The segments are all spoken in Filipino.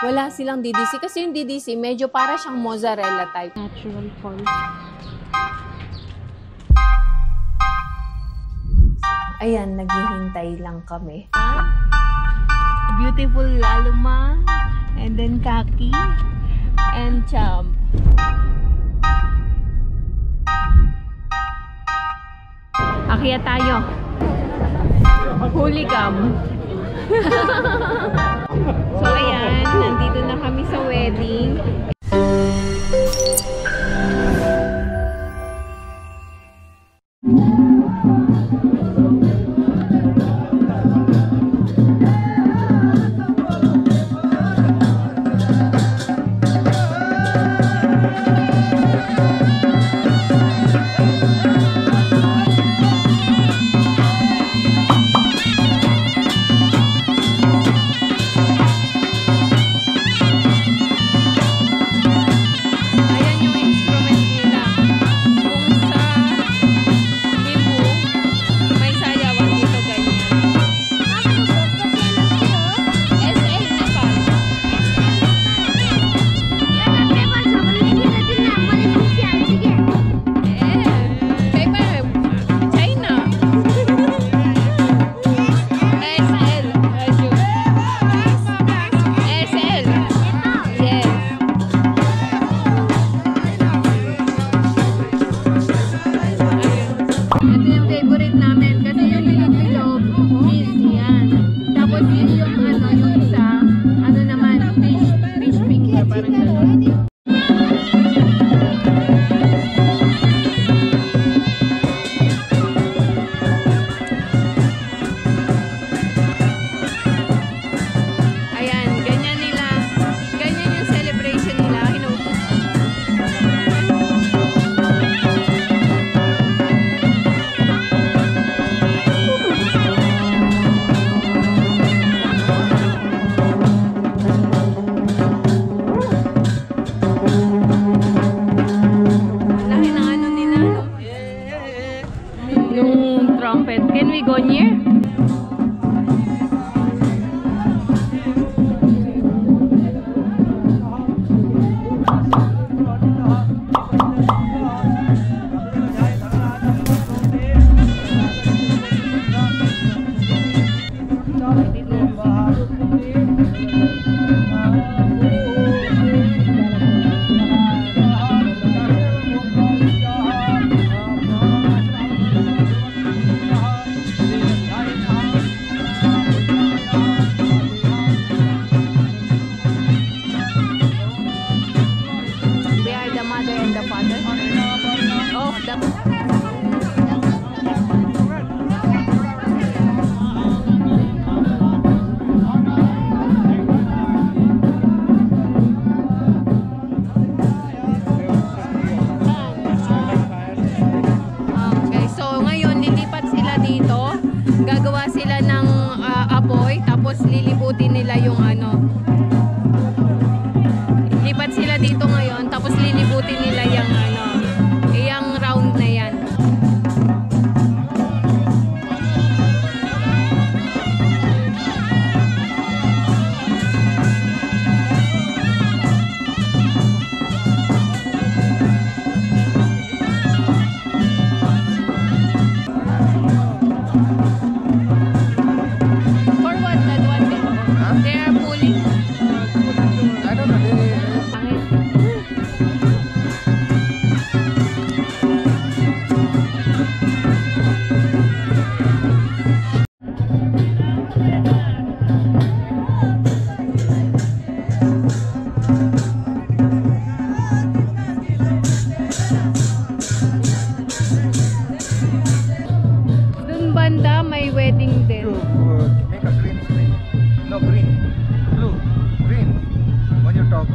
Wala silang DDC kasi yung DDC medyo para siyang mozzarella type. Natural falls. Ayan, naghihintay lang kami. Beautiful Laluma, and then Kaki, and Champ. Akyat tayo. Huli cam. So ayan, nandito na kami sa wedding. Can we go near? Gagawa sila ng apoy, tapos lilibutin nila yung ano. Lipat sila dito ngayon, tapos lilibutin nila yung ano, yung round na yan. Wedding din. Make a green screen. No, green. Blue. Green. When you talk.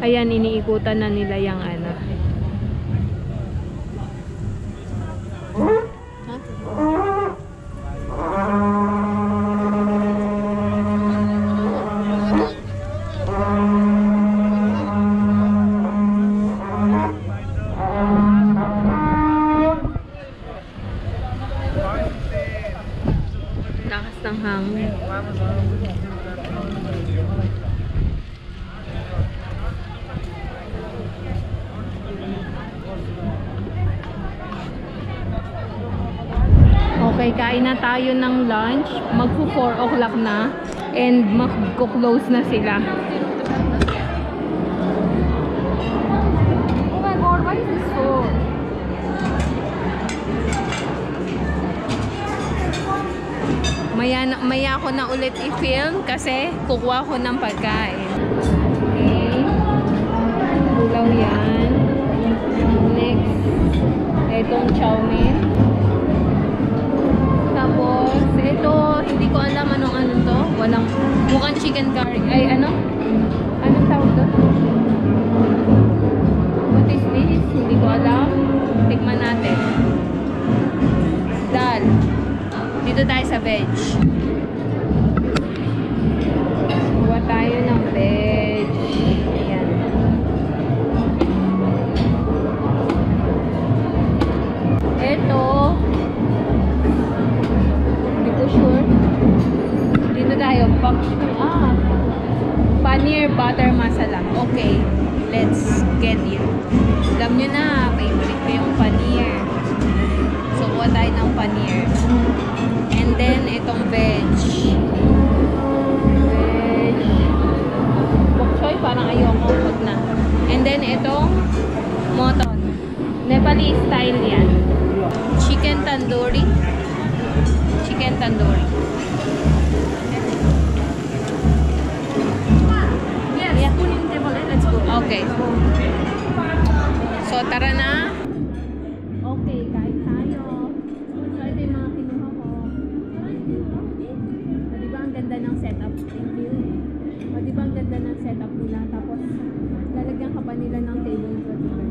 Ayan, iniikutan na nila yung ano. ng hangin. Okay, kain na tayo ng lunch. Magpo 4 o'clock na. And magko-close na sila. Oh my God, what is this for? Maya ako na ulit i-film kasi kukuha ko ng pagkain. Okay. Ulaw yan. Next, etong chow mein. Tapos, ito, hindi ko alam anong ano to. Walang, mukhang chicken curry. Ay, ano? Anong tawag to? What is this? Hindi ko alam. Tikman natin. Dal. Dito tayo sa veg. Kuha tayo ng veg. Ayan. Ito. Hindi ko sure. Dito tayo. Paneer butter masala. Okay. Let's get it. Alam nyo na, favorite ko yung paneer. So, kuha tayo ng paneer. And then, itong veg. Bok choy, parang ayoko. Huwag na. And then, itong moton. Nepali style yan. Chicken tandoori. Chicken tandoori. Yes, yeah. Let's go. Okay. So, tara na. Okay, kain tayo. So, ito yung mga kinuha ko. O, diba ang ganda ng setup? Thank you. O, diba ang ganda ng setup nila? Tapos, lalagyan ka pa nila ng table for dinner.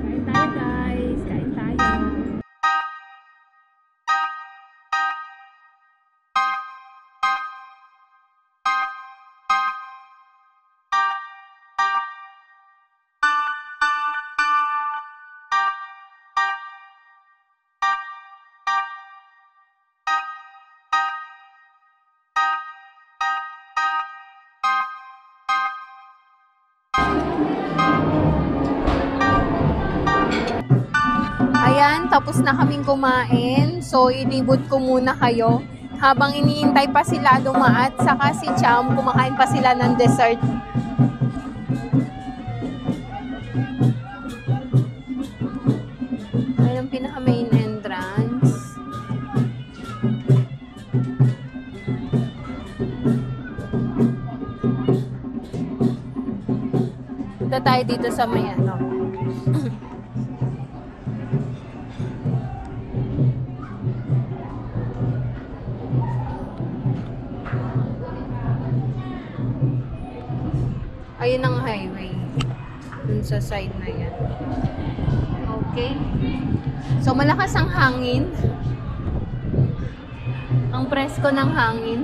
Kain tayo, guys. Kain tayo. Ayan, tapos na kaming kumain. So, ilibot ko muna kayo. Habang iniintay pa sila dumaat, saka si Cham, kumakain pa sila ng dessert. Ayan ang pinaka main entrance. Punta tayo dito sa may ano. Ayun ang highway. Dun sa side na yan. Okay. So, malakas ang hangin. Ang presko ng hangin.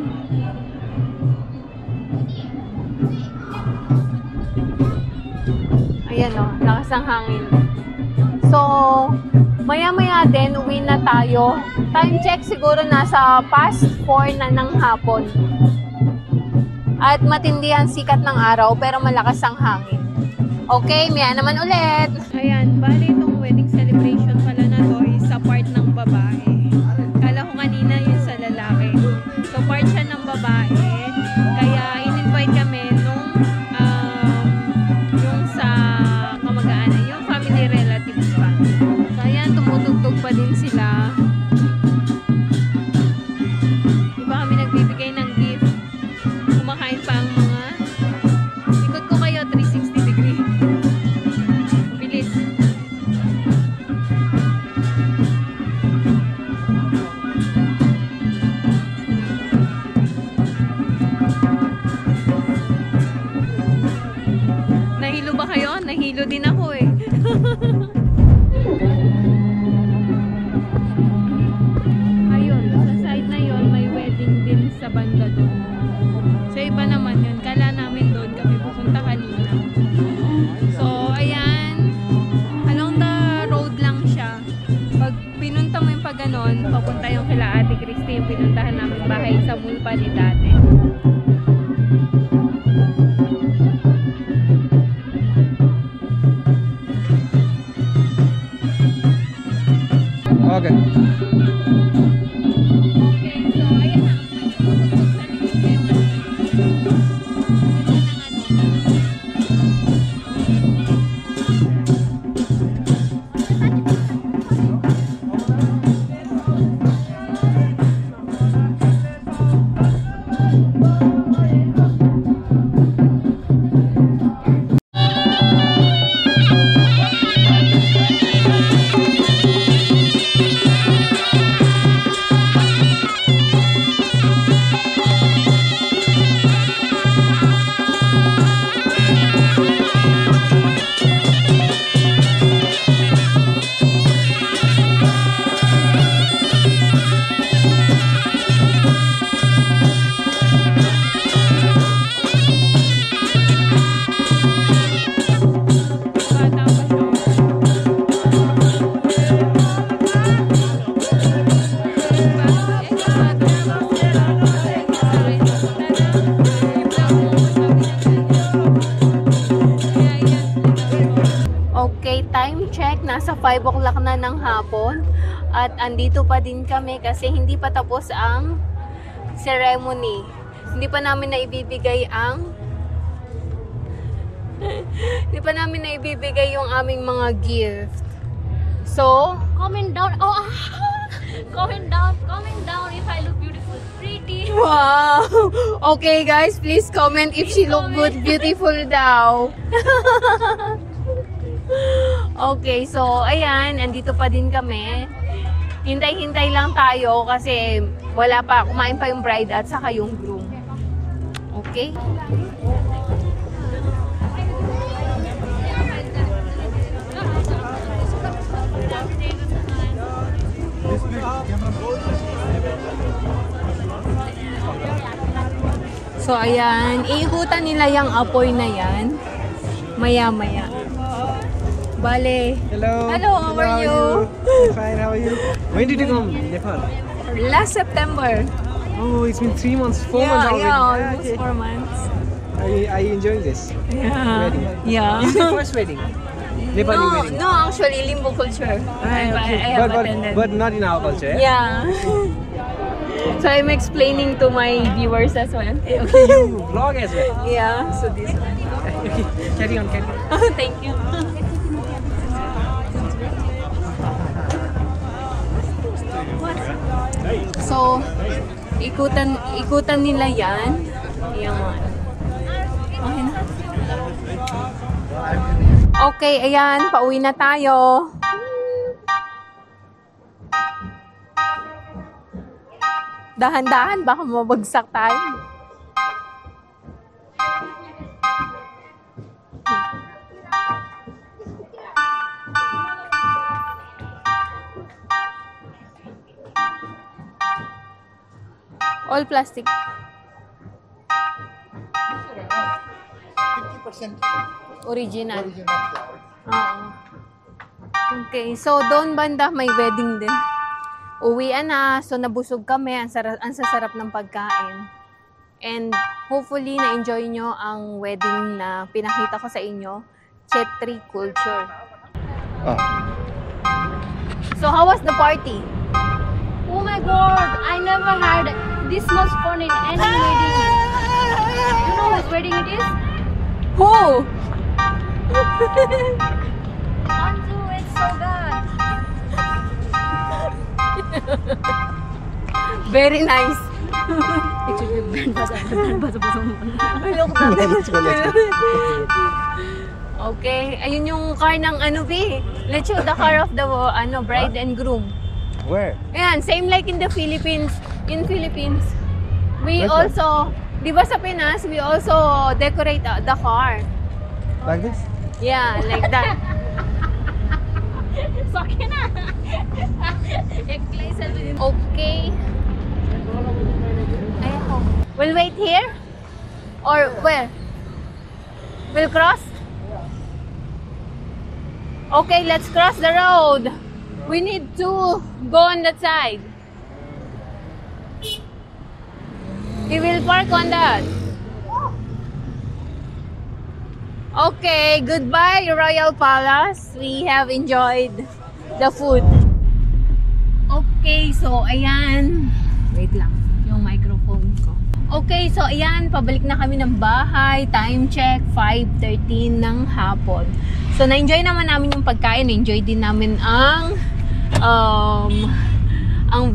Ayan o, lakas ang hangin. So, maya-maya din, uwi na tayo. Time check siguro nasa past 4 na ng hapon. At matindi ang sikat ng araw, pero malakas ang hangin. Okay, maya naman ulit. Ayan, bali itong wedding celebration pala na to is sa part ng babae. Kala ko kanina yun sa lalaki. So, part siya ng babae. Kaya, in-invite kami nung yung sa kamag-anak, yung family relatives pa. So, ayan, tumutugtog pa din sila. Diba kami nagbibigay ng gift? Kumakain pa ang mga ikot ko kayo 360 degree. Bilis. Nahilo ba kayo? Nahilo din ako eh. Ayun, sa side na yon may wedding din sa banda doon. So iba naman yun. Kala namin doon kami pupunta kanina. So ayan, along the road lang siya. Pag pinunta mo yung pag ganon, papunta yung kila Ate Christy, yung pinuntahan namin bahay sa Mulpa ni dati. Okay. Okay, so ayan na. Okay, time check. Nasa 5 o'clock na ng hapon. At andito pa din kami kasi hindi pa tapos ang ceremony. Hindi pa namin na ibibigay ang hindi pa namin na ibibigay yung aming mga gift. So, Comment down. Comment down if I look beautiful, pretty. wow! Okay guys, please comment if she look good, beautiful daw. Okay, so ayan, andito pa din kami. Hintay-hintay lang tayo kasi wala pa, kumain pa yung bride at saka yung groom. Okay? So ayan, iikutan nila yung apoy na yan. Maya-maya. Bale. Hello. Hello, how are you? Fine, how are you? When did you come? Nepal? Last September. Oh, it's been 3 months, 4 months already. Yeah, almost Okay. 4 months. Are you enjoying this? Yeah. Wedding? Yeah. Is it your first wedding? Nepali wedding? No, actually, Limbo culture. Ah, okay. I have but, attended. but not in our culture. Yeah. So I'm explaining to my viewers as well. Okay, you vlog as well. Yeah, so this one. Okay, carry on, carry on. Thank you. So, ikutan nila yan. Yan. Okay na. Okay, ayan, pauwi na tayo. Dahan-dahan, baka mabagsak tayo. All plastic. 50% Original. original flower. Oo. Okay, so doon banda may wedding din. Uwian na, so nabusog kami, ang sasarap ng pagkain. And hopefully na-enjoy nyo ang wedding na pinakita ko sa inyo, Chetri culture. Oh. So how was the party? Oh my god, I never had this much fun in any wedding. You know whose wedding it is? Who? Anju, it's so good. Very nice. Look Let's go, let's go. Okay, ayun yung car ng ano B. Let's show the car of the bride and groom. Where? Ayan, same like in the Philippines. In Philippines, we Which one? also, di ba sa Pinas, we also decorate the car. Like this? Yeah, like that. Sakit na. Okay. Ay ako. We'll wait here? Or where? We'll cross? Okay, let's cross the road. We need to go on that side. We will park on that. Okay, goodbye Royal Palace. We have enjoyed the food. Okay, so ayan. Wait lang, yung microphone ko. Okay, so ayan, pabalik na kami ng bahay. Time check, 5:13 ng hapon. So, na-enjoy naman namin yung pagkain. Na-enjoy din namin ang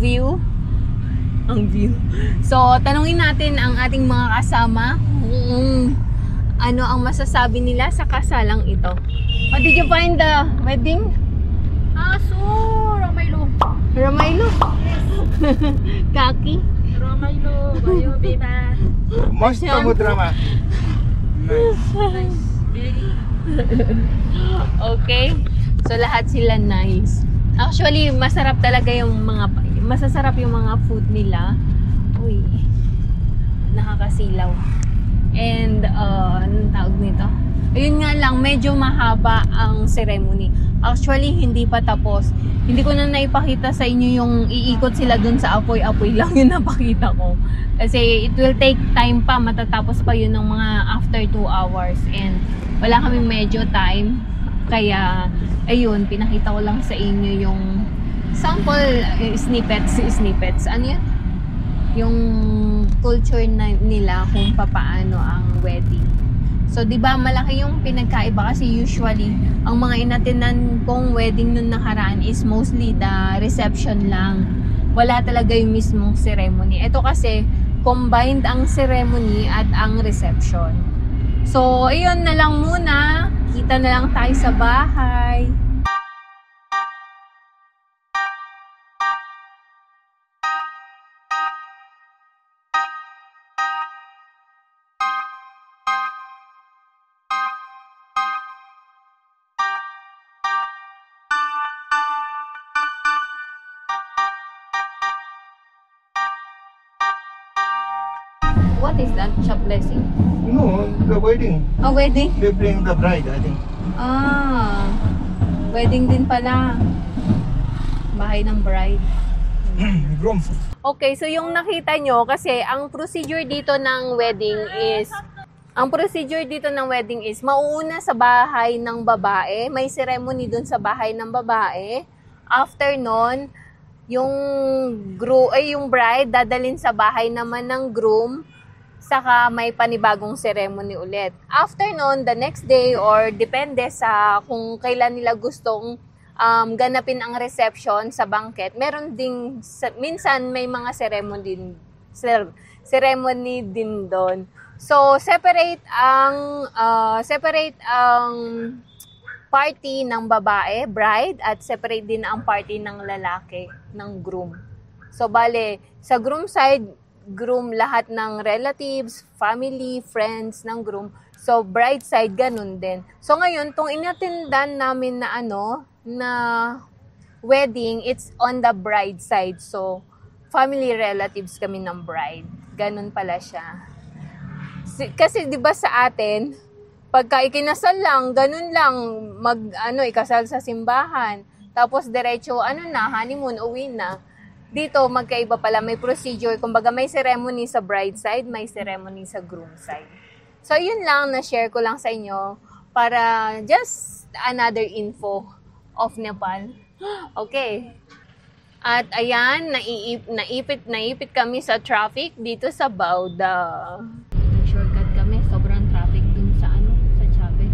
view. Ang view. So, tanungin natin ang ating mga kasama kung ano ang masasabi nila sa kasalang ito. How did you find the wedding? So, Romailo. Romailo? Kaki? Romailo, Bayo, Beba. Most drama. Nice. Okay. So, lahat sila nice. Actually, masarap talaga yung masasarap yung mga food nila. Uy. Nakakasilaw. And, anong tawag nito? Ayun nga lang, medyo mahaba ang ceremony. Actually, hindi pa tapos. Hindi ko na naipakita sa inyo yung iikot sila dun sa apoy-apoy lang yung napakita ko. Kasi it will take time pa, matatapos pa yun ng mga after 2 hours. And wala kami medyo time. Kaya, ayun, pinakita ko lang sa inyo yung sample snippets. Ano yan? Yung culture nila kung papaano ang wedding. So, di ba malaki yung pinagkaiba kasi usually, ang mga inatinan kong wedding nung nakaraan is mostly the reception lang. Wala talaga yung mismong ceremony. Ito kasi, combined ang ceremony at ang reception. So, ayun na lang muna. Kita na lang tayo sa bahay. What is that? Shop blessing? No, the wedding. A wedding? They bring the bride, I think. Ah, wedding din pala. Bahay ng bride. Groom. Okay, so yung nakita nyo, kasi ang procedure dito ng wedding is, mauuna sa bahay ng babae, may ceremony dun sa bahay ng babae. After nun, yung bride dadalhin sa bahay naman ng groom, saka may panibagong ceremony ulit. After nun, the next day or depende sa kung kailan nila gustong ganapin ang reception sa banquet, meron ding minsan may mga ceremony din doon. So separate ang party ng babae, bride, at separate din ang party ng lalaki, ng groom. So bale, sa groom side, groom lahat ng relatives, family, friends ng groom. So bride side ganun din. So ngayon, tong inatindan namin na wedding, it's on the bride side. So family relatives kami ng bride. Ganun pala siya. Kasi 'di ba sa atin, pagka ikinasal lang, ganun lang, ikasal sa simbahan. Tapos diretso honeymoon, uwi na. Dito, magkaiba pala, may procedure. Kumbaga, may ceremony sa bride side, may ceremony sa groom side. So, yun lang, na-share ko lang sa inyo para just another info of Nepal. Okay. At ayan, naipit kami sa traffic dito sa Bauda. Shortcut kami, sobrang traffic dun sa Chabe.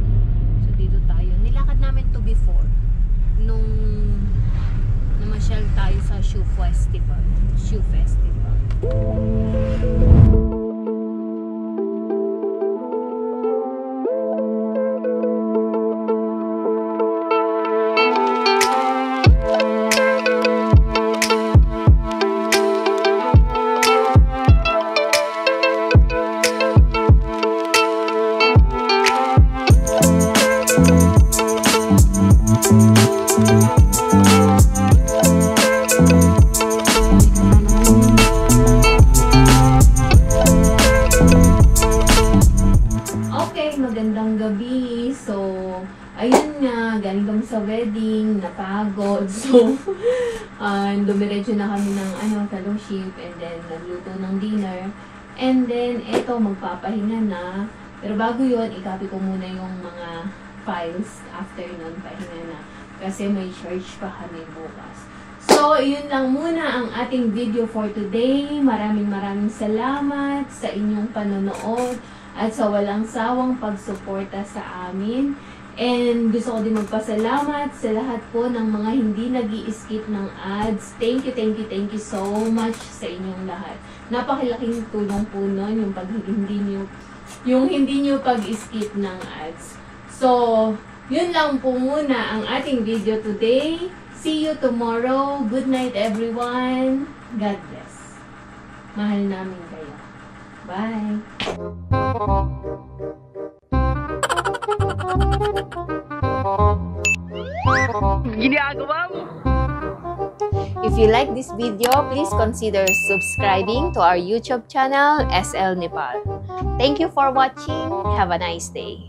So, dito tayo. Nilakad namin to before. Nung namasyal tayo sa Shoe Festival. ayun nga, galing kami sa wedding, napagod. So, dumiretso na kami ng fellowship and then nagluto ng dinner. And then, eto, magpapahinga na. Pero bago yun, i-copy ko muna yung mga files. After nun, pahinga na. Kasi may church pa kami bukas. So, yun lang muna ang ating video for today. Maraming salamat sa inyong panonood at sa walang sawang pagsuporta sa amin. And gusto ko din magpasalamat sa lahat po ng mga hindi nag-i-skip ng ads. Thank you so much sa inyong lahat. Napakilaking tulong po nun yung hindi nyo pag-skip ng ads. So, yun lang po muna ang ating video today. See you tomorrow. Good night everyone. God bless. Mahal namin kayo. Bye. Ginagawa mo. If you like this video, please consider subscribing to our YouTube channel, SL Nepal. Thank you for watching. Have a nice day.